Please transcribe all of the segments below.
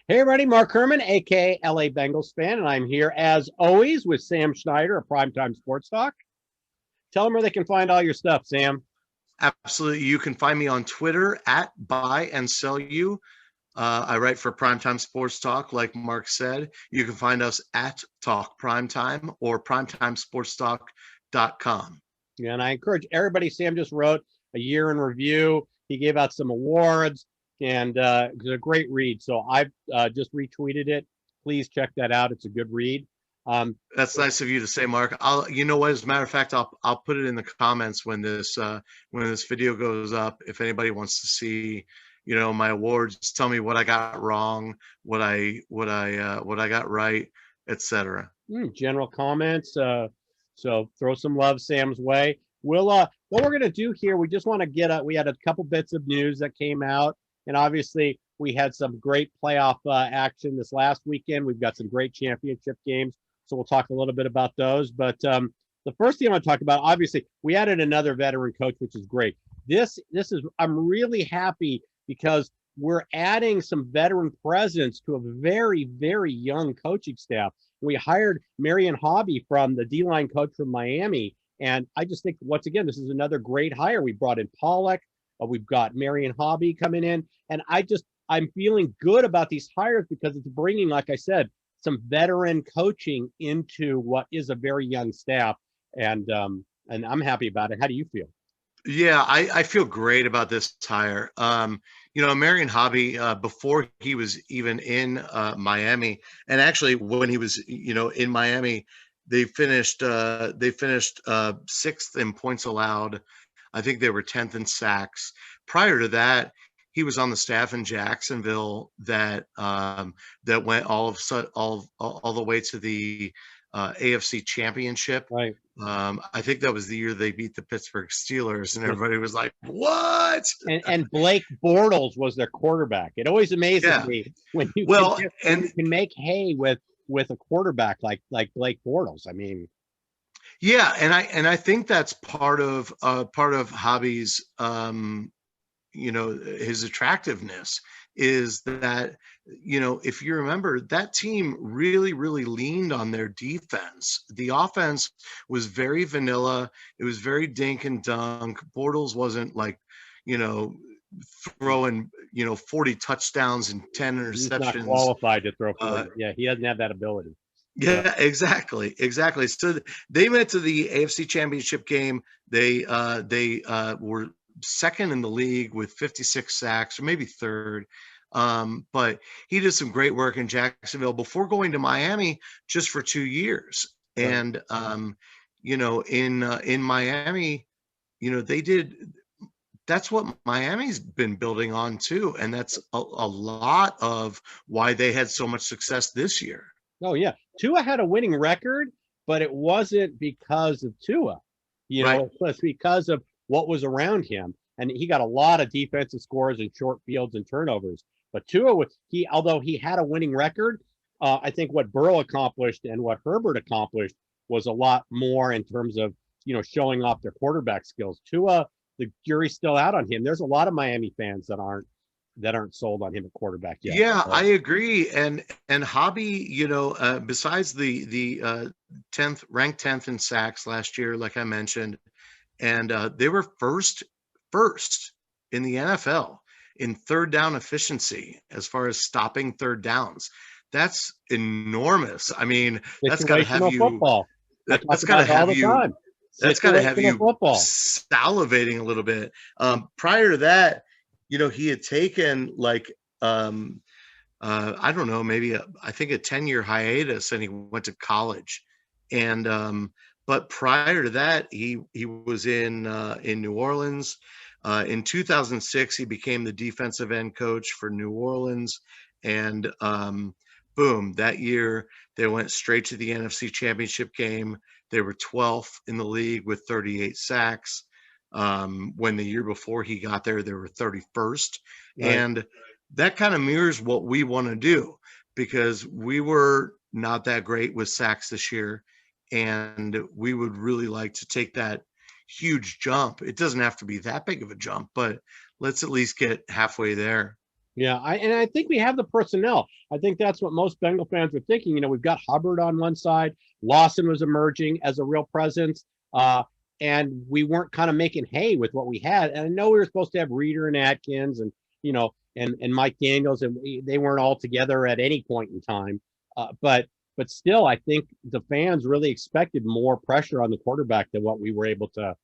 Hey, everybody, Mark Herman, aka LA Bengals fan, and I'm here as always with Sam Schneider of Primetime Sports Talk. Tell them where they can find all your stuff, Sam. Absolutely. You can find me on Twitter at Buy and Sell You. I write for Primetime Sports Talk, like Mark said. You can find us at Talk Primetime or primetimesportstalk.com. Yeah, and I encourage everybody. Sam just wrote a year in review. He gave out some awards, and it's a great read. So I've just retweeted it. Please check that out. It's a good read. That's nice of you to say, Mark. You know what? As a matter of fact, I'll put it in the comments when this video goes up. If anybody wants to see, my awards, tell me what I got wrong, what I got right, etc. General comments. So throw some love Sam's way. We'll what we're gonna do here. We just want to we had a couple bits of news that came out, and obviously we had some great playoff action this last weekend. We've got some great championship games, so we'll talk a little bit about those. But the first thing I want to talk about, obviously, we added another veteran coach, which is great. This is I'm really happy because we're adding some veteran presence to a very, very young coaching staff. We hired Marion Hobby from the D-line coach from Miami. And I just think, once again, this is another great hire. We brought in Pollock. We've got Marion Hobby coming in. And I'm feeling good about these hires because it's bringing, like I said, some veteran coaching into what is a very young staff. And I'm happy about it. How do you feel? Yeah, I feel great about this hire. Marion Hobby, before he was even in Miami, and actually when he was, in Miami, they finished sixth in points allowed. I think they were 10th in sacks. Prior to that, he was on the staff in Jacksonville that went all the way to the AFC Championship. Right. I think that was the year they beat the Pittsburgh Steelers, and everybody was like, "What?" And Blake Bortles was their quarterback. It always amazes me when you can make hay with a quarterback like Blake Bortles. I mean, yeah, and I think that's part of Hobby's his attractiveness is that, if you remember, that team really, really leaned on their defense. The offense was very vanilla. It was very dink and dunk. Bortles wasn't like, throwing, 40 touchdowns and 10 interceptions. He's not qualified to throw 40. Yeah, he doesn't have that ability. Yeah, exactly. So they went to the AFC Championship game. They were second in the league with 56 sacks, or maybe third. But he did some great work in Jacksonville before going to Miami just for 2 years. Right. And in Miami, they did. That's what Miami's been building on too, and that's a lot of why they had so much success this year. Oh yeah, Tua had a winning record, but it wasn't because of Tua. Right. It was because of what was around him, and he got a lot of defensive scores and short fields and turnovers. But Tua, although he had a winning record, I think what Burrow accomplished and what Herbert accomplished was a lot more in terms of showing off their quarterback skills. Tua, the jury's still out on him. There's a lot of Miami fans that aren't sold on him at quarterback yet. Yeah, I agree. And Hobby, besides the 10th ranked 10th in sacks last year, like I mentioned, and they were first in the NFL in third down efficiency as far as stopping third downs. That's enormous. I mean, that's got to have you football. That's got to have you. That's got to have you salivating a little bit. Prior to that, he had taken like I don't know, maybe I think a 10-year hiatus, and he went to college. And but prior to that, he was in New Orleans. In 2006, he became the defensive end coach for New Orleans, and boom, that year they went straight to the NFC Championship game. They were 12th in the league with 38 sacks. When the year before he got there, they were 31st. Right. And that kind of mirrors what we want to do, because we were not that great with sacks this year, and we would really like to take that huge jump. It doesn't have to be that big of a jump, but let's at least get halfway there. Yeah, I think we have the personnel. I think that's what most Bengal fans are thinking. We've got Hubbard on one side. Lawson was emerging as a real presence, and we weren't kind of making hay with what we had. And I know we were supposed to have Reeder and Atkins, and and Mike Daniels, and they weren't all together at any point in time. But still, I think the fans really expected more pressure on the quarterback than what we were able to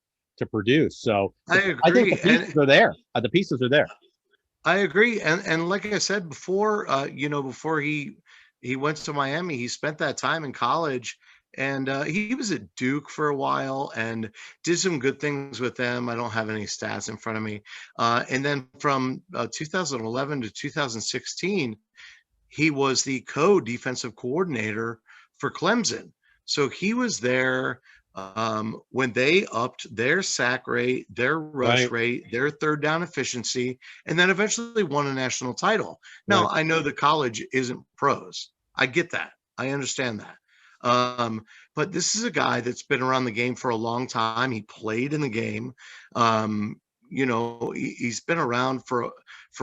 produce. So I I think the agree, pieces are there. The pieces are there. I agree, and like I said before, before he went to Miami, he spent that time in college, and he was at Duke for a while and did some good things with them. I don't have any stats in front of me, and then from 2011 to 2016, he was the co-defensive coordinator for Clemson. So he was there when they upped their sack rate, their rush Right. rate, their third down efficiency, and then eventually won a national title. Now, Right. I know the college isn't pros. I get that. I understand that. But this is a guy that's been around the game for a long time. He played in the game. He's been around for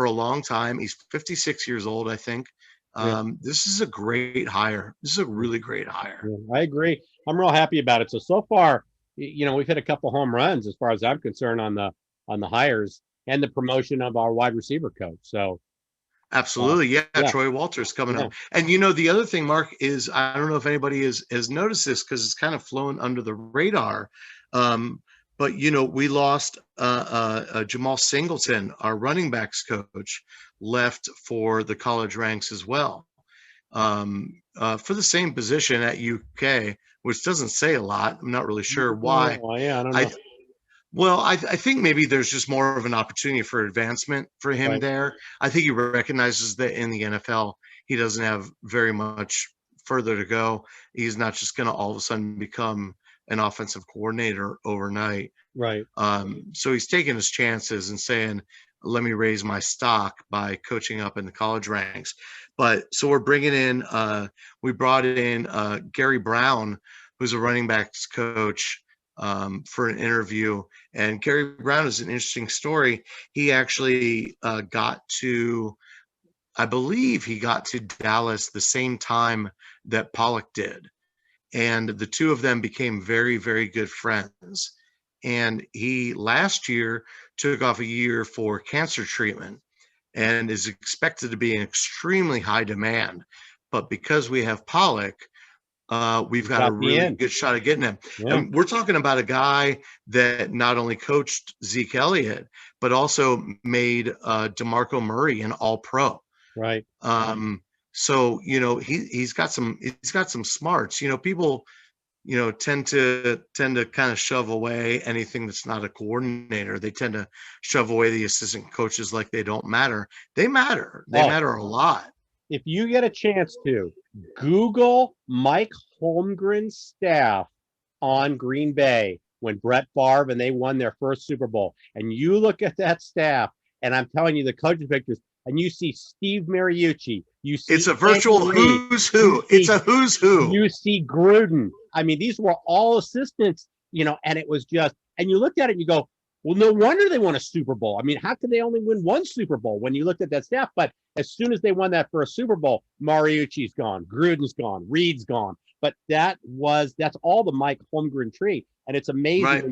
a long time. He's 56 years old, I think. Yeah. This is a great hire. This is a really great hire. Yeah, I agree. I'm real happy about it. So far, we've hit a couple home runs as far as I'm concerned on the hires and the promotion of our wide receiver coach. So Absolutely. Yeah. yeah, Troy Walters coming yeah, up. And the other thing, Mark, is I don't know if anybody has noticed this because it's kind of flown under the radar. Um, but we lost Jamal Singleton, our running backs coach, left for the college ranks as well. For the same position at UK, which doesn't say a lot. I'm not really sure why. yeah. I don't I know. Well, I think maybe there's just more of an opportunity for advancement for him Right, there. I think he recognizes that in the NFL, he doesn't have very much further to go. He's not just going to all of a sudden become an offensive coordinator overnight. right, So he's taking his chances and saying, let me raise my stock by coaching up in the college ranks. But so we brought in Gary Brown, who's a running backs coach, for an interview. And Gary Brown is an interesting story. He actually I believe he got to Dallas the same time that Pollock did. And the two of them became very, very good friends. And he last year took off a year for cancer treatment and is expected to be in extremely high demand. But because we have Pollock, we've got a got me really in. good shot at getting him. Yeah, And we're talking about a guy that not only coached Zeke Elliott, but also made DeMarco Murray an All-Pro. right. So he's got some smarts. People tend to kind of shove away anything that's not a coordinator. They tend to shove away the assistant coaches like they don't matter. They matter. They Oh, matter a lot. if you get a chance to Google Mike Holmgren's staff on Green Bay when Brett Favre and they won their first Super Bowl, and you look at that staff, and I'm telling you the coaching pictures, and you see Steve Mariucci, you see It's a virtual Andy Reid, who's who. It's a who's who. you see Gruden. I mean, these were all assistants, and it was just, and you looked at it and you go, well, no wonder they won a Super Bowl. I mean, how could they only win one Super Bowl when you looked at that staff? But as soon as they won that first Super Bowl, Mariucci's gone, Gruden's gone, Reed's gone. But that's all the Mike Holmgren tree. And it's amazing Right.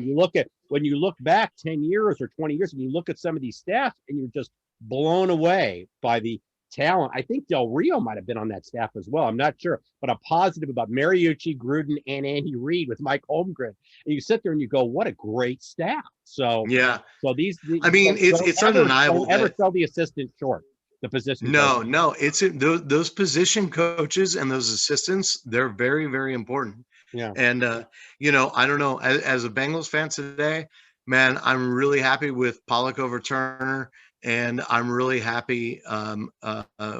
when you look back 10 years or 20 years and you look at some of these staffs and you're just blown away by the talent. I think Del Rio might have been on that staff as well. I'm not sure, but I'm positive about Mariucci, Gruden, and Andy Reid with Mike Holmgren. And you sit there and you go, "What a great staff!" So, Yeah. these I mean, it's undeniable don't ever that sell the assistant short. The position. no, those position coaches and those assistants, they're very, very important. Yeah. And I don't know, as a Bengals fan today, man, I'm really happy with Pollock over Turner, and I'm really happy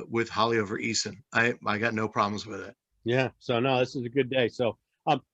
with Holly over Eason. I got no problems with it. Yeah. So no, this is a good day. So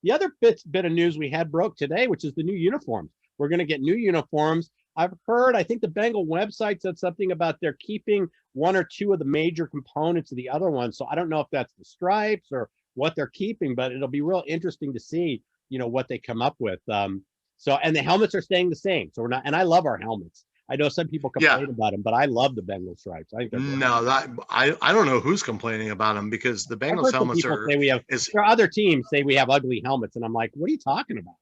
the other bit of news we had broke today, which is the new uniforms. We're going to get new uniforms. I've heard, I think the Bengal website said something about they're keeping one or two of the major components of the other one. So I don't know if that's the stripes or what they're keeping, but it'll be real interesting to see, what they come up with. And the helmets are staying the same. So we're not, and I love our helmets. I know some people Yeah. complain about them, but I love the Bengal stripes. I think they're great. No, that I don't know who's complaining about them because the I've Bengals heard some helmets people are say we have, is there are other teams say we have ugly helmets, and I'm like, what are you talking about?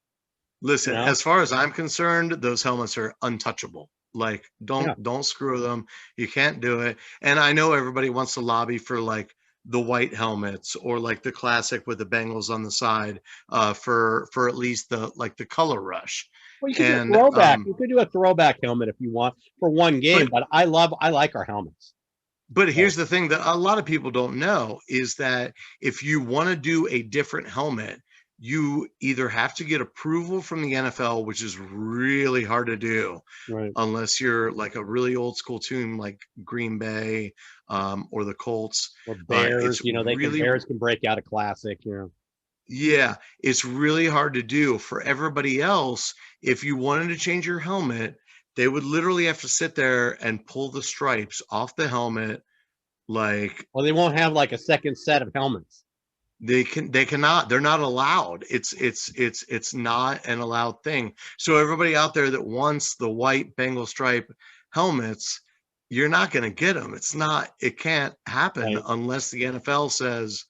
You listen, know? as far as I'm concerned, those helmets are untouchable. Like Yeah. don't screw them. You can't do it. And I know everybody wants to lobby for like the white helmets or like the classic with the Bengals on the side for at least the like the color rush. Well, you could do a And throwback. You could do a throwback helmet if you want for one game, but but I like our helmets. But So, here's the thing that a lot of people don't know is that if you want to do a different helmet, you either have to get approval from the NFL, which is really hard to do right. unless you're like a really old school team like Green Bay or the Colts. Or It's Bears, really, Bears can break out a classic, yeah, it's really hard to do. For everybody else, if you wanted to change your helmet, they would literally have to sit there and pull the stripes off the helmet like Well, they won't have like a second set of helmets. they cannot, they're not allowed. It's not an allowed thing. So everybody out there that wants the white Bengal stripe helmets, you're not going to get them. It can't happen Right. unless the NFL says,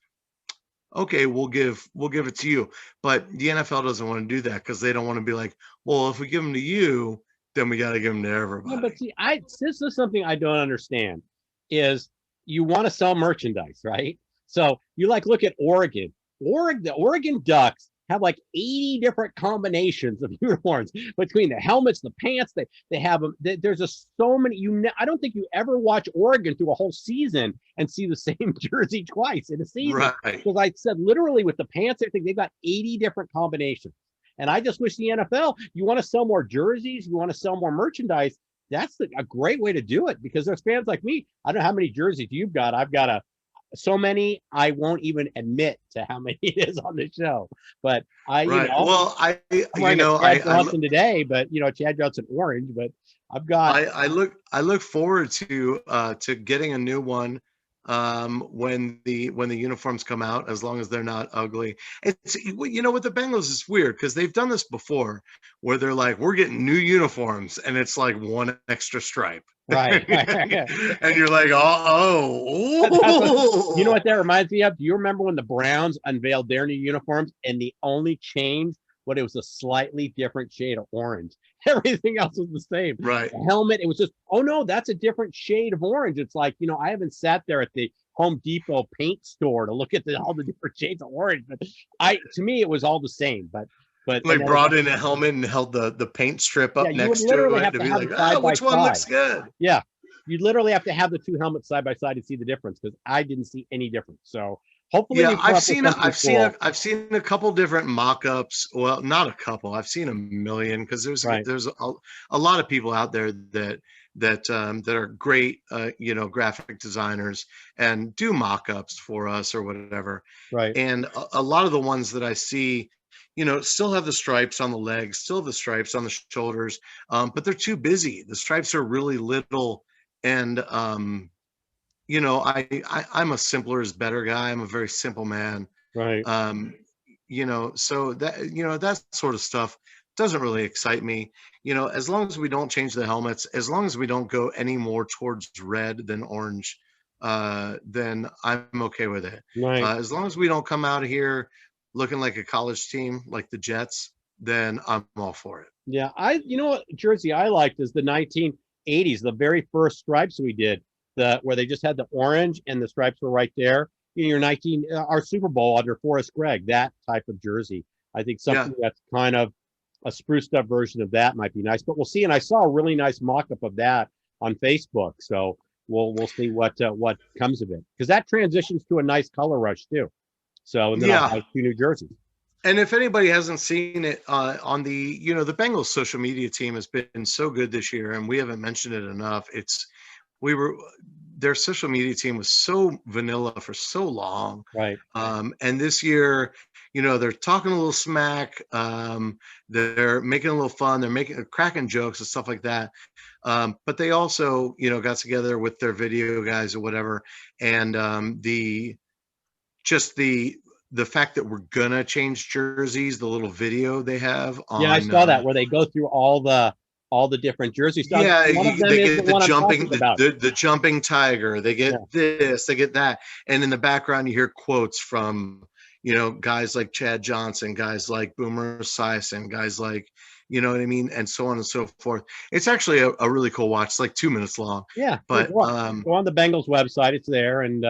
okay, we'll give it to you. But the NFL doesn't want to do that because they don't want to be like, well, if we give them to you, then we got to give them to Yeah, but everybody. see, this is something I don't understand is you want to sell merchandise, right? So you like look at Oregon. The Oregon Ducks have like 80 different combinations of uniforms between the helmets, the pants. They have them. There's just so many. I don't think you ever watch Oregon through a whole season and see the same jersey twice in a season. Right. Because I said literally with the pants, I think they've got 80 different combinations. And I just wish the NFL, you want to sell more jerseys, you want to sell more merchandise. That's a great way to do it because there's fans like me. I don't know how many jerseys you've got. I've got so many I won't even admit to how many it is on the show. But Right. Well, I'm wearing a Chad Johnson today, but Chad Johnson orange. But I've got I look forward to getting a new one when the uniforms come out, as long as they're not ugly. It's with the Bengals, it's weird because they've done this before where they're like, we're getting new uniforms and it's like one extra stripe. right. And you're like, You know what that reminds me of? Do you remember when the Browns unveiled their new uniforms and the only change, it was a slightly different shade of orange. Everything else was the same. right. The helmet, it was just, oh no, that's a different shade of orange. It's like, I haven't sat there at the Home Depot paint store to look at all the different shades of orange. But to me, it was all the same. But Like brought in a helmet and held the paint strip up you would next to literally it have to to be have like, them side by which one side. looks good? Yeah. You literally have to have the two helmets side by side to see the difference because I didn't see any difference. So hopefully, Yeah, I've seen a couple different mock-ups. Well, not a couple. I've seen a million because there's right. a lot of people out there that are great, graphic designers and do mock-ups for us or whatever. Right. And a lot of the ones that I see, still have the stripes on the legs, still have the stripes on the shoulders, but they're too busy. The stripes are really little, and I'm a simpler is better guy. I'm a very simple man. Right. So that sort of stuff doesn't really excite me. As long as we don't change the helmets, as long as we don't go any more towards red than orange, then I'm okay with it. Right. As long as we don't come out of here looking like a college team like the Jets, then I'm all for it. Yeah. What jersey I liked is the 1980s, the very first stripes we did, where they just had the orange and the stripes were right there. Our Super Bowl under Forrest Gregg, that type of jersey. I think something that's kind of a spruced up version of that might be nice, but we'll see. And I saw a really nice mock-up of that on Facebook. So we'll see what comes of it. Because that transitions to a nice color rush too. So, and then I'll have two new jerseys. And if anybody hasn't seen it on the Bengals social media team has been so good this year, and we haven't mentioned it enough. Their social media team was so vanilla for so long. Right. And this year, they're talking a little smack. They're making a little fun. They're cracking jokes and stuff like that. But they also, got together with their video guys or whatever. And the fact that we're gonna change jerseys, the little video they have on, I saw that where they go through all the all the different jerseys. Yeah, One of them they is the get the one I'm jumping, talking about. the jumping tiger. They get Yeah. this, they get that, and in the background you hear quotes from guys like Chad Johnson, guys like Boomer Esiason, guys like what I mean, and so on and so forth. It's actually a really cool watch. It's like 2 minutes long, Yeah, but go on the Bengals website. It's there, and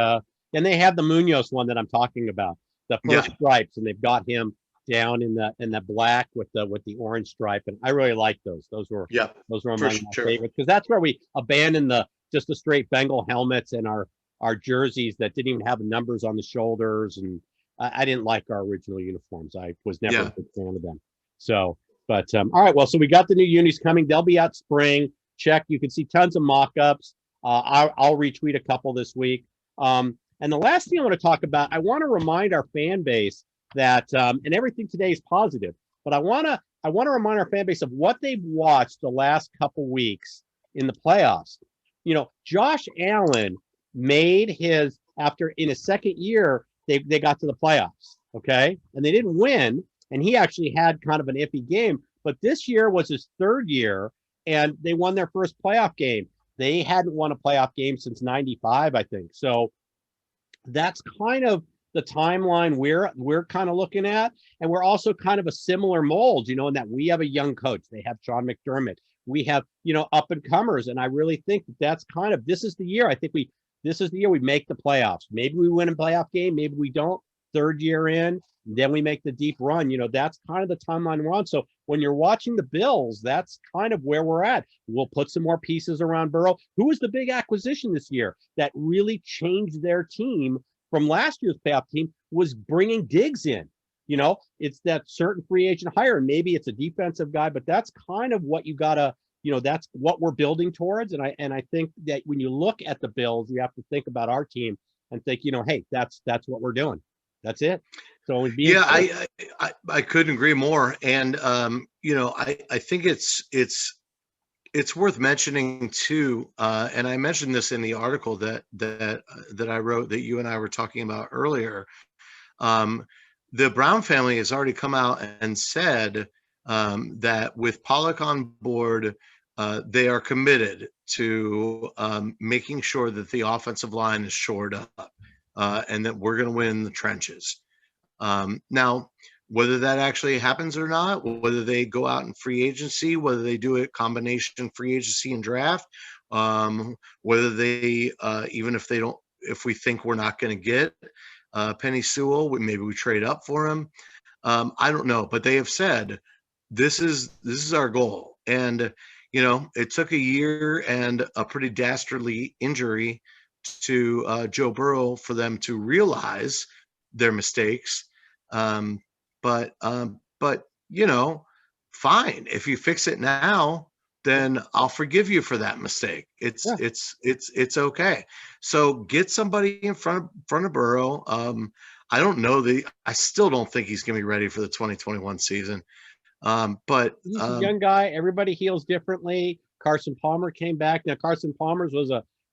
they have the Munoz one that I'm talking about, the yeah, first stripes, and they've got him down in the black with the orange stripe, and I really like those. yeah, Those were for among my sure. favorites because that's where we abandoned just the straight Bengal helmets and our jerseys that didn't even have the numbers on the shoulders, and I didn't like our original uniforms. I was never a Yeah, big fan of them. So, but all right, well, so we got the new unis coming. They'll be out spring. Check. You can see tons of mock-ups. I'll retweet a couple this week. And the last thing I want to talk about, I want to remind our fan base that, and everything today is positive, but I want to remind our fan base of what they've watched the last couple weeks in the playoffs. Josh Allen made in his second year, they got to the playoffs, okay, and they didn't win, and he actually had kind of an iffy game, but this year was his third year, and they won their first playoff game. They hadn't won a playoff game since '95, I think. So that's kind of the timeline we're kind of looking at, and we're also kind of a similar mold, in that we have a young coach. They have Sean McDermott. We have up and comers, and I really think that's kind of this is the year. I think this is the year we make the playoffs. Maybe we win a playoff game, maybe we don't. Third year in, then we make the deep run. That's kind of the timeline we're on. So when you're watching the Bills, that's kind of where we're at. We'll put some more pieces around Burrow. Who was the big acquisition this year that really changed their team from last year's playoff team was bringing Diggs in. It's that certain free agent hire. And maybe it's a defensive guy, but that's kind of what you gotta, that's what we're building towards. And I think that when you look at the Bills, you have to think about our team and think, hey, that's what we're doing. That's it. So yeah, I couldn't agree more. And I think it's worth mentioning too, and I mentioned this in the article that I wrote that you and I were talking about earlier. The Brown family has already come out and said that with Pollock on board, they are committed to making sure that the offensive line is shored up, and that we're going to win in the trenches. Now, whether that actually happens or not, whether they go out in free agency, whether they do a combination free agency and draft, whether they even if we think we're not going to get Penny Sewell, maybe we trade up for him. I don't know, but they have said this is our goal, and it took a year and a pretty dastardly injury to Joe Burrow for them to realize their mistakes. But fine. If you fix it now, then I'll forgive you for that mistake. It's okay. So get somebody in front of Burrow. I don't know I still don't think he's going to be ready for the 2021 season. But he's a young guy. Everybody heals differently. Carson Palmer came back. Now Carson Palmer's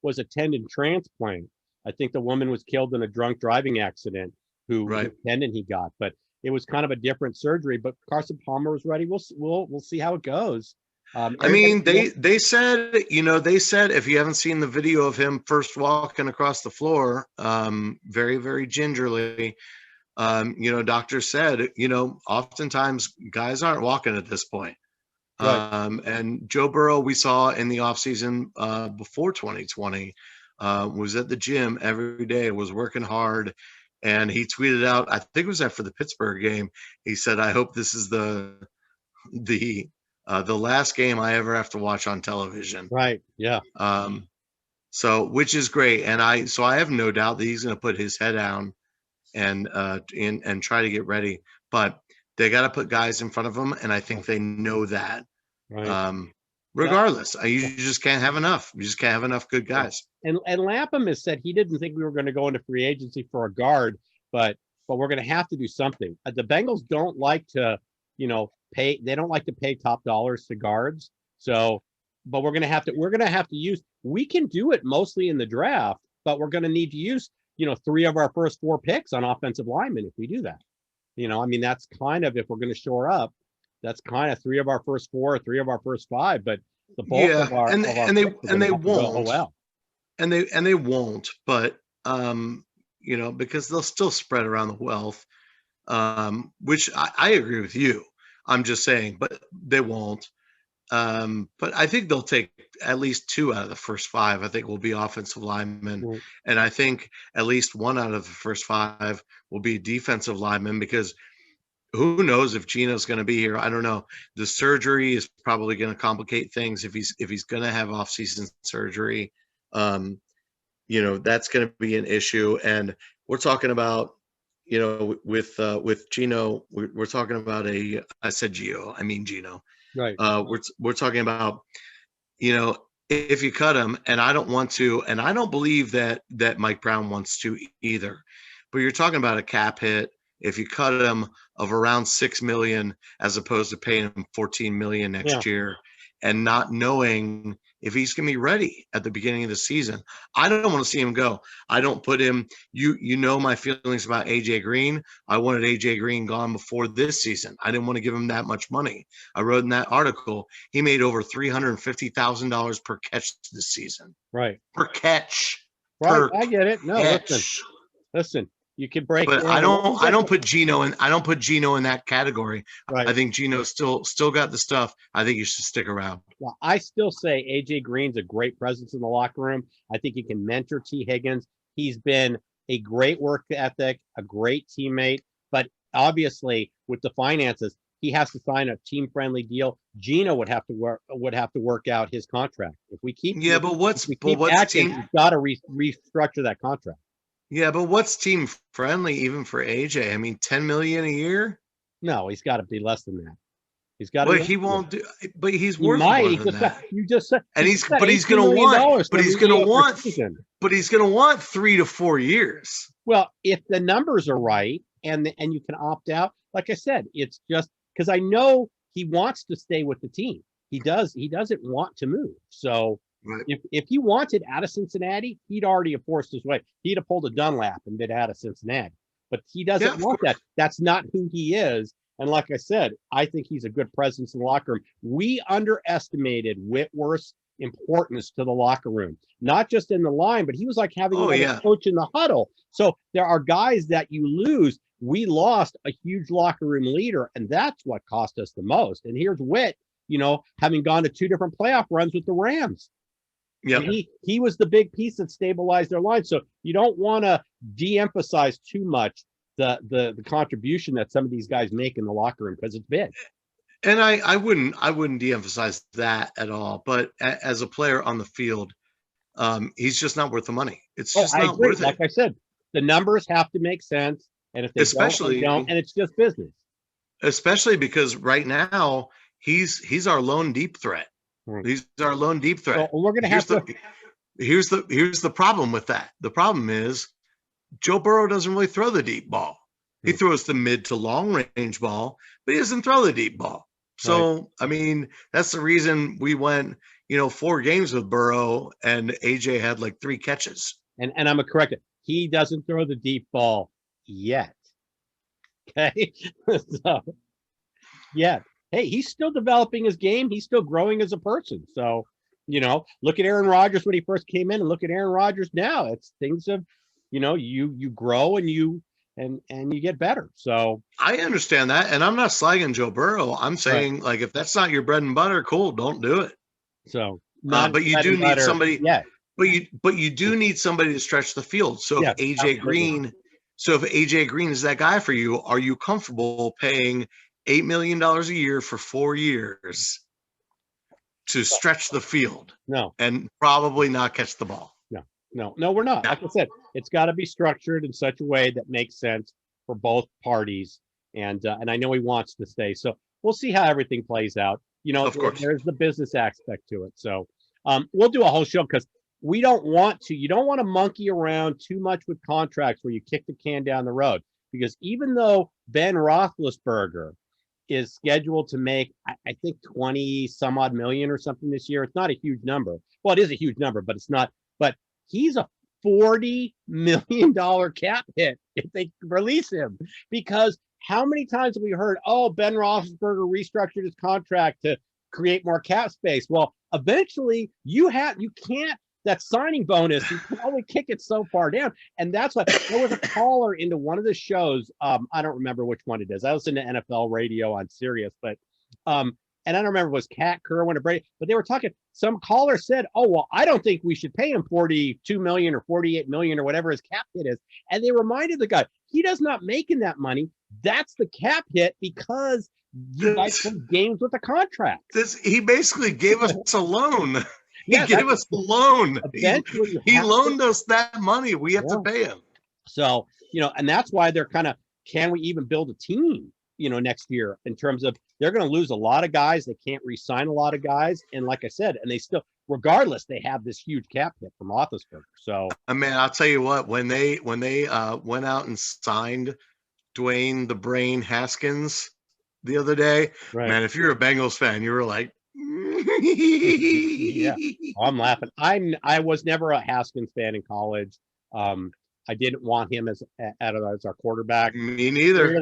was a tendon transplant. I think the woman was killed in a drunk driving accident. Whose tendon he got, but it was kind of a different surgery. But Carson Palmer was ready. We'll see how it goes. I mean, they said if you haven't seen the video of him first walking across the floor, very, very gingerly, doctors said, oftentimes guys aren't walking at this point. Right. And Joe Burrow, we saw in the offseason before 2020, was at the gym every day, was working hard. And he tweeted out, I think it was after the Pittsburgh game, he said, I hope this is the last game I ever have to watch on television. Right. Yeah. So, which is great. And I have no doubt that he's going to put his head down and try to get ready. But they got to put guys in front of him. And I think they know that. Right. Regardless, you just can't have enough. You just can't have enough good guys. And Lapham has said he didn't think we were going to go into free agency for a guard, but we're going to have to do something. The Bengals don't like to, pay. They don't like to pay top dollars to guards. So, but we're going to have to use. We can do it mostly in the draft, but we're going to need to use 3 of our first 4 picks on offensive linemen if we do that. I mean that's kind of if we're going to shore up. that's kind of 3 of our first 4, 3 of our first 5, but the bulk Yeah, of our and picks are they gonna have to go won't, OL. and they won't, but you know, because they'll still spread around the wealth, which I agree with you. I'm just saying, but they won't. But I think they'll take at least 2 out of the first 5. I think will be offensive linemen, Mm, and I think at least 1 out of the first 5 will be defensive linemen because who knows if Gino's going to be here? I don't know. The surgery is probably going to complicate things if he's going to have offseason surgery. Um, you know, that's going to be an issue, and we're talking about, you know, with Gino, we're talking about I said Gio, I mean Gino. right. We're talking about, you know, if you cut him, and I don't want to, and I don't believe that Mike Brown wants to either, but you're talking about a cap hit if you cut him of around 6 million as opposed to paying him 14 million Yeah. next year and not knowing if he's going to be ready at the beginning of the season. I don't want to see him go. I don't put him, you know my feelings about AJ Green. I wanted AJ Green gone before this season. I didn't want to give him that much money. I wrote in that article, he made over $350,000 per catch this season. Right. Per catch. Right. Per I get it. No, catch. listen, you can break But down I don't put Gino in that category. right. I think Gino still got the stuff. I think you should stick around. Well, I still say AJ Green's a great presence in the locker room. I think he can mentor T. Higgins. He's been a great work ethic, a great teammate, but obviously with the finances, he has to sign a team-friendly deal. Gino would have to work out his contract. If we keep what's Atkins, team? He's got to restructure that contract. Yeah, but what's team friendly even for AJ? I mean, 10 million a year? No, he's got to be less than that. He's got to. But he won't do. But he's he worth might. more than that. You just said, and he's going to want. But he's going to want. But he's going to want 3 to 4 years. Well, if the numbers are right and you can opt out, like I said, it's just because I know he wants to stay with the team. He does. He doesn't want to move. So. Right. If he wanted out of Cincinnati, he'd already have forced his way. He'd have pulled a Dunlap and been out of Cincinnati. But he doesn't want that. That's not who he is. And like I said, I think he's a good presence in the locker room. We underestimated Whitworth's importance to the locker room, not just in the line, but he was like having a coach in the huddle. So there are guys that you lose. We lost a huge locker room leader, and that's what cost us the most. And here's Whit, you know, having gone to 2 different playoff runs with the Rams. Yeah, he was the big piece that stabilized their line. So you don't want to de-emphasize too much the contribution that some of these guys make in the locker room because it's big. And I wouldn't de-emphasize that at all. But as a player on the field, he's just not worth the money. It's just not worth it. Like I said, the numbers have to make sense, and if they don't, and it's just business. Especially because right now he's our lone deep threat. He's our lone deep threat. So we're going to have to. Here's the problem with that. The problem is Joe Burrow doesn't really throw the deep ball. He throws the mid to long range ball, but he doesn't throw the deep ball. So, I mean, that's the reason we went, 4 games with Burrow and AJ had like 3 catches. And I'm going to correct it. He doesn't throw the deep ball yet. Okay. So, yeah. Hey, he's still developing his game. He's still growing as a person. So, look at Aaron Rodgers when he first came in and look at Aaron Rodgers now. It's things of, you grow and you get better. So I understand that. And I'm not slagging Joe Burrow. I'm saying like, if that's not your bread and butter, cool, don't do it. So, but you do need somebody. Yeah. But you do need somebody to stretch the field. So if AJ Green is that guy for you, are you comfortable paying $8 million a year for 4 years to stretch the field? No. And probably not catch the ball. No, we're not. Like I said, it's got to be structured in such a way that makes sense for both parties. And I know he wants to stay. So we'll see how everything plays out. Of course. There's the business aspect to it. So we'll do a whole show because you don't want to monkey around too much with contracts where you kick the can down the road. Because even though Ben Roethlisberger is scheduled to make, I think 20 some odd million or something this year, it's not a huge number. Well, it is a huge number, but it's not. But he's a $40 million cap hit if they release him, because how many times have we heard, oh, Ben Roethlisberger restructured his contract to create more cap space? Well, eventually you can't, that signing bonus, you can only kick it so far down. And that's why there was a caller into one of the shows. I don't remember which one it is. I listen to NFL radio on Sirius, but and I don't remember if it was Cat Kerwin or Brady, but they were talking. Some caller said, "Oh, well, I don't think we should pay him 42 million or 48 million or whatever his cap hit is." And they reminded the guy, he does not making that money. That's the cap hit because you guys play games with the contract. He basically gave us a loan. Yeah, he gave us a loan. He loaned us that money. We have to pay him. So, and that's why they're kind of, can we even build a team, next year, in terms of they're going to lose a lot of guys. They can't re-sign a lot of guys. And like I said, and they still, regardless, they have this huge cap hit from Roethlisberger. So, I mean, I'll tell you what, when they went out and signed Dwayne the Brain Haskins the other day, man, if you're a Bengals fan, you were like, yeah, I'm laughing. I was never a Haskins fan in college. I didn't want him as our quarterback. Me neither.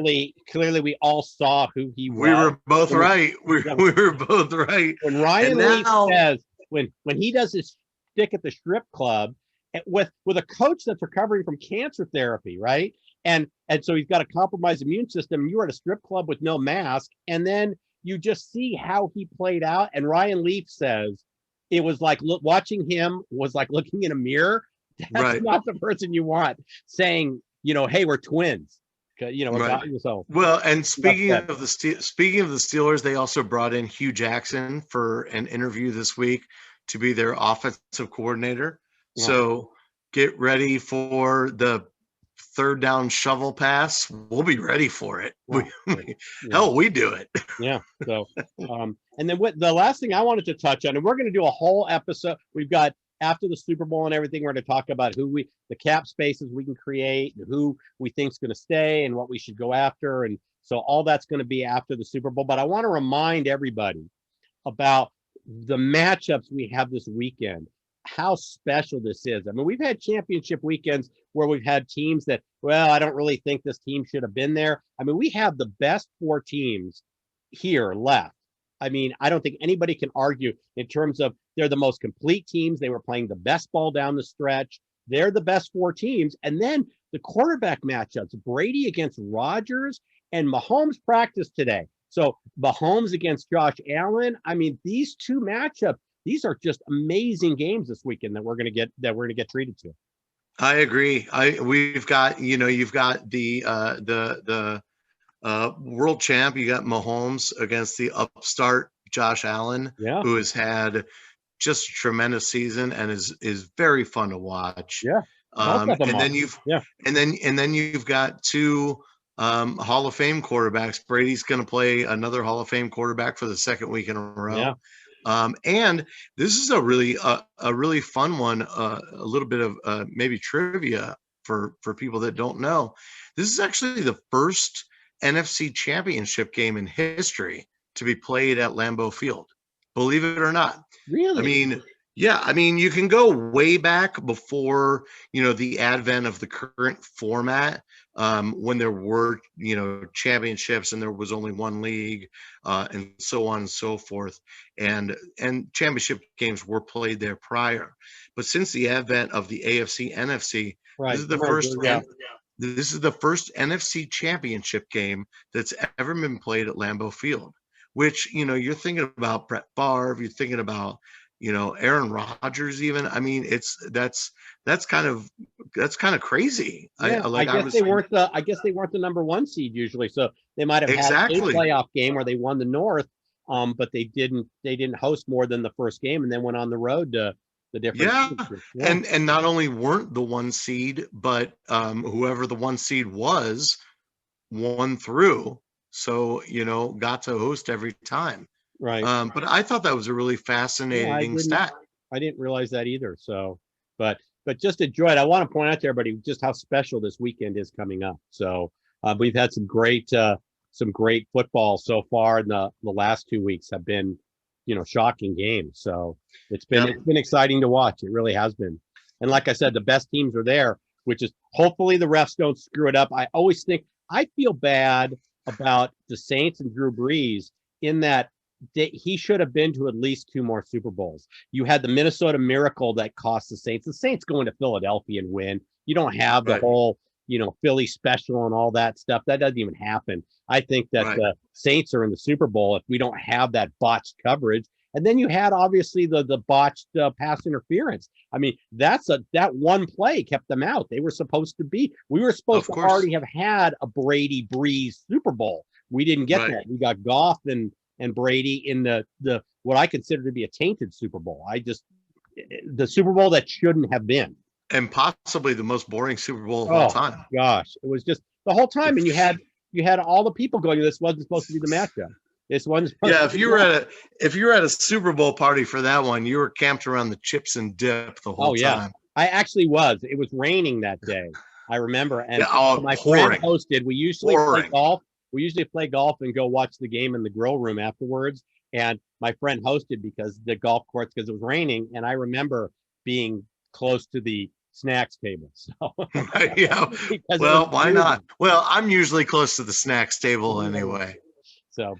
Clearly, we all saw who he was. We were both right. We were both right. When Ryan Leaf says, when he does his stick at the strip club with a coach that's recovering from cancer therapy, right? And so he's got a compromised immune system. You were at a strip club with no mask, and then you just see how he played out. And Ryan Leaf says it was like watching him was like looking in a mirror. That's not the person you want saying, hey, we're twins. So. Well, and speaking of the Steelers, they also brought in Hugh Jackson for an interview this week to be their offensive coordinator. Yeah. So get ready for the third down shovel pass. We'll be ready for it. Hell, we do it. Yeah. So, and then the last thing I wanted to touch on, and we're going to do a whole episode. We've got, after the Super Bowl and everything, we're going to talk about the cap spaces we can create and who we think is going to stay and what we should go after. And so all that's going to be after the Super Bowl. But I want to remind everybody about the matchups we have this weekend, how special this is. I mean, we've had championship weekends where we've had teams that, well, I don't really think this team should have been there. I mean, we have the best 4 teams here left. I mean, I don't think anybody can argue in terms of they're the most complete teams. They were playing the best ball down the stretch. They're the best 4 teams. And then the quarterback matchups, Brady against Rodgers, and Mahomes practiced today. So Mahomes against Josh Allen. I mean, these 2 matchups, these are just amazing games this weekend that we're going to get treated to. I agree. We've got, you've got the world champ. You got Mahomes against the upstart Josh Allen, who has had just a tremendous season and is very fun to watch. Yeah. And then you've got 2 Hall of Fame quarterbacks. Brady's going to play another Hall of Fame quarterback for the second week in a row. Yeah. And this is a really fun one. A little bit of maybe trivia for people that don't know. This is actually the first NFC championship game in history to be played at Lambeau Field. Believe it or not. Really? I mean, yeah. I mean, you can go way back before, the advent of the current format, when there were, championships and there was only one league, and so on and so forth. And championship games were played there prior. But since the advent of the AFC, NFC, this is the first. Yeah. This is the first NFC championship game that's ever been played at Lambeau Field, which, you're thinking about Brett Favre, you're thinking about, Aaron Rodgers even. I mean, that's kind of crazy. Yeah, I guess they weren't the number 1 seed usually. So they might have had a playoff game where they won the North, but they didn't host more than the first game and then went on the road to the different. Yeah. And not only weren't the 1 seed, but whoever the 1 seed was won through. So, got to host every time. Right. But I thought that was a really fascinating stat. I didn't realize that either. So, but just enjoy it. I want to point out to everybody just how special this weekend is coming up. So we've had some great football so far. In the last 2 weeks have been, shocking games. So it's been exciting to watch. It really has been. And like I said, the best teams are there, which is hopefully the refs don't screw it up. I always think I feel bad about the Saints and Drew Brees in that he should have been to at least 2 more Super Bowls. You had the Minnesota Miracle that cost the Saints. The Saints going to Philadelphia and win. You don't have the Right. whole, Philly special and all that stuff. That doesn't even happen. I think that Right. the Saints are in the Super Bowl if we don't have that botched coverage. And then you had obviously the botched pass interference. I mean, that one play kept them out. They were supposed to be. We were supposed to already have had a Brady Breeze Super Bowl. We didn't get that. We got Goff and Brady in the what I consider to be a tainted Super Bowl. The Super Bowl that shouldn't have been. And possibly the most boring Super Bowl of all time. Gosh, it was just the whole time, and you had all the people going, this wasn't supposed to be the matchup. This one's if you were at a Super Bowl party for that one, you were camped around the chips and dip the whole time. I actually was. It was raining that day. I remember, and my pouring. friend hosted. We usually play golf. We usually play golf and go watch the game in the grill room afterwards. And my friend hosted because it was raining. And I remember being close to the snacks table. So yeah. Well, why not? Well, I'm usually close to the snacks table anyway. So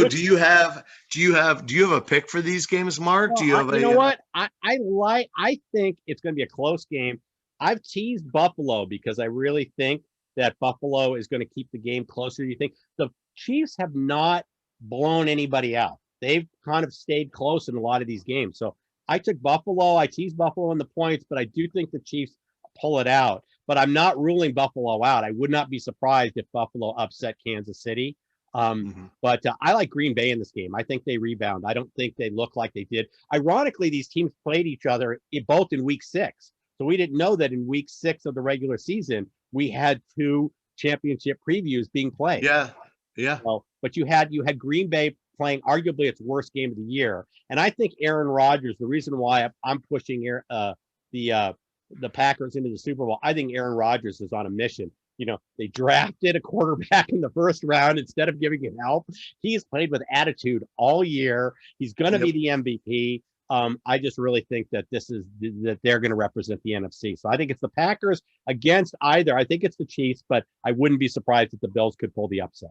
do you have a pick for these games, Mark? Well, do you have you know what? I think it's going to be a close game. I've teased Buffalo because I really think that Buffalo is going to keep the game closer. You think the Chiefs have not blown anybody out. They've kind of stayed close in a lot of these games. So I took Buffalo. I teased Buffalo in the points, but I do think the Chiefs pull it out. But I'm not ruling Buffalo out. I would not be surprised if Buffalo upset Kansas City. But I like Green Bay in this game. I think they rebound. I don't think they look like they did. Ironically, these teams played each other both in week 6. So we didn't know that in week 6 of the regular season, we had 2 championship previews being played. Yeah. So, but you had Green Bay playing arguably its worst game of the year. And I think Aaron Rodgers, the reason why I'm pushing the Packers into the Super Bowl, I think Aaron Rodgers is on a mission. They drafted a quarterback in the first round instead of giving him help. He's played with attitude all year. He's going to be the MVP. I just really think that that they're going to represent the NFC. So I think it's the Packers against either. I think it's the Chiefs, but I wouldn't be surprised if the Bills could pull the upset.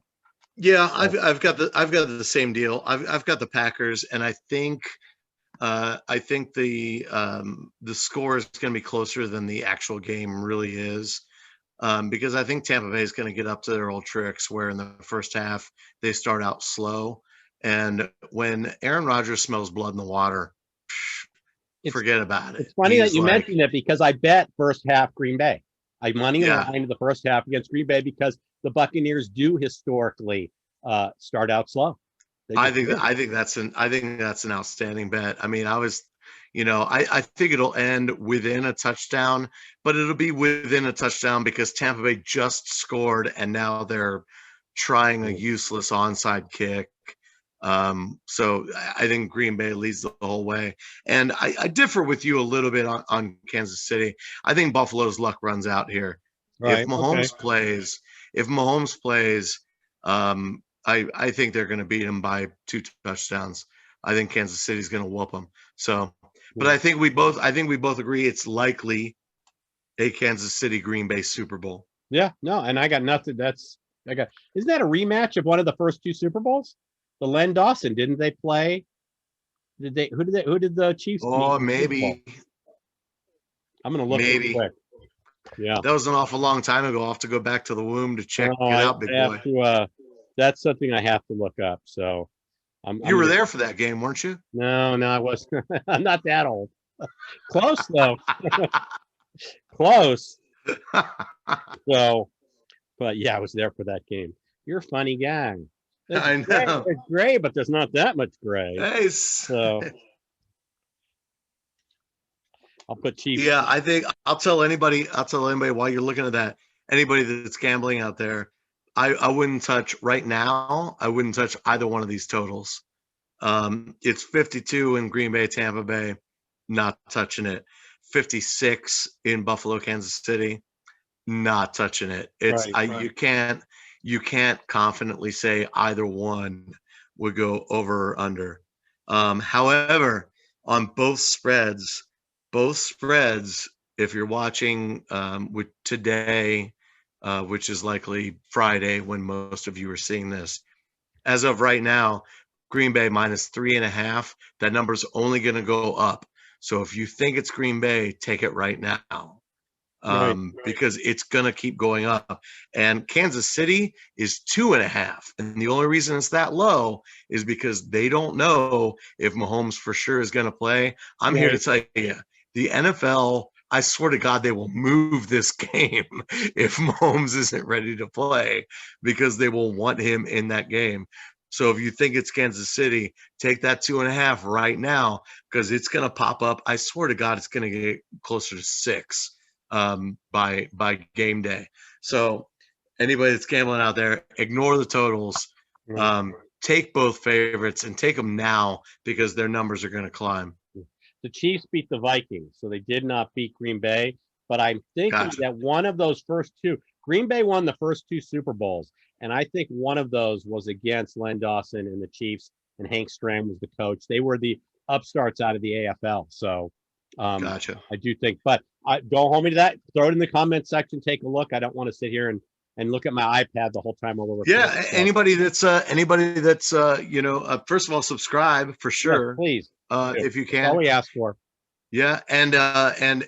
Yeah, I've got the same deal. I've got the Packers, and I think the score is going to be closer than the actual game really is. Because I think Tampa Bay is going to get up to their old tricks where in the first half they start out slow. And when Aaron Rodgers smells blood in the water, forget about it. It's funny that you mentioned it because I bet first half Green Bay. I money line in the first half against Green Bay because the Buccaneers do historically start out slow. I think that's an outstanding bet. I mean, I think it'll end within a touchdown, but it'll be within a touchdown because Tampa Bay just scored and now they're trying a useless onside kick. So I think Green Bay leads the whole way. And I differ with you a little bit on Kansas City. I think Buffalo's luck runs out here. Right. If Mahomes plays, I think they're going to beat him by 2 touchdowns. I think Kansas City's going to whoop them. So. But I think we both agree it's likely a Kansas City Green Bay Super Bowl. Yeah, no, and I got nothing. Isn't that a rematch of one of the first 2 Super Bowls? The Len Dawson, didn't they play? Who did the Chiefs? Oh, maybe. I'm gonna look real quick. Yeah, that was an awful long time ago. I'll have to go back to the womb to check it out, big boy. That's something I have to look up. So. You were there for that game, weren't you? No, I wasn't. I'm not that old. Close though. Close. So, but yeah, I was there for that game. You're a funny guy. I know. It's gray, but there's not that much gray. Nice. So I'll put Chiefs. Yeah, I think I'll tell anybody while you're looking at that, anybody that's gambling out there, I wouldn't touch right now. I wouldn't touch either one of these totals. It's 52 in Green Bay, Tampa Bay, not touching it. 56 in Buffalo, Kansas City, not touching it. It's right. You can't confidently say either one would go over or under. However, on both spreads, if you're watching with today which is likely Friday when most of you are seeing this. As of right now, Green Bay -3.5. That number's only going to go up. So if you think it's Green Bay, take it right now. Right. Because it's going to keep going up. And Kansas City is 2.5. And the only reason it's that low is because they don't know if Mahomes for sure is going to play. I'm here to tell you, the NFL, I swear to God, they will move this game if Mahomes isn't ready to play because they will want him in that game. So if you think it's Kansas City, take that 2.5 right now because it's going to pop up. I swear to God, it's going to get closer to 6 by game day. So anybody that's gambling out there, ignore the totals. Take both favorites and take them now because their numbers are going to climb. The Chiefs beat the Vikings, so they did not beat Green Bay. But I'm thinking that one of those first two, Green Bay won the first 2 Super Bowls, and I think one of those was against Len Dawson and the Chiefs, and Hank Stram was the coach. They were the upstarts out of the AFL. So I do think, but don't hold me to that. Throw it in the comment section. Take a look. I don't want to sit here and look at my iPad the whole time while we're recording. Yeah, anybody that's first of all, subscribe for sure. Yes, please, if you can. That's all we ask for. Yeah, and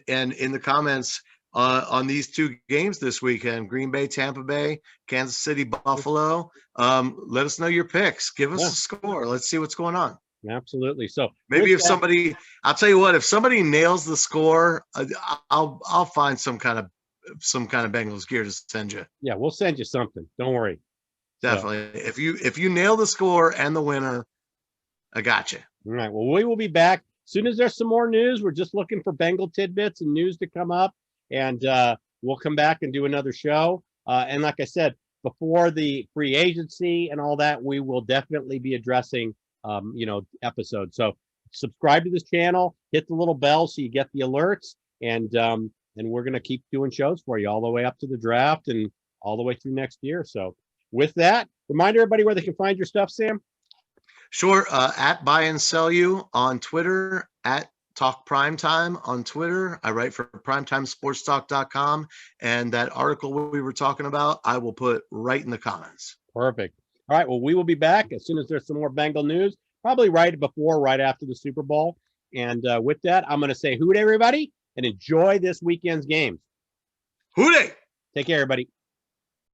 in the comments on these 2 games this weekend, Green Bay, Tampa Bay, Kansas City, Buffalo. Let us know your picks. Give us a score. Let's see what's going on. Absolutely. So maybe if somebody, I'll tell you what, if somebody nails the score, I'll find some kind of Bengals gear to send you. Yeah, we'll send you something. Don't worry. Definitely. So, if you nail the score and the winner, I got you. All right. Well, we will be back as soon as there's some more news. We're just looking for Bengal tidbits and news to come up, and we'll come back and do another show. And like I said, before the free agency and all that, we will definitely be addressing episodes. So subscribe to this channel, hit the little bell so you get the alerts, and we're going to keep doing shows for you all the way up to the draft and all the way through next year. So with that, remind everybody where they can find your stuff, Sam. Sure. At Buy and Sell You on Twitter, at Talk Primetime on Twitter. I write for primetimesportstalk.com, and that article we were talking about, I will put right in the comments. Perfect. All right. Well, we will be back as soon as there's some more Bengal news, probably right after the Super Bowl. And with that, I'm going to say hoot, everybody, and enjoy this weekend's games. Hootie! Take care, everybody.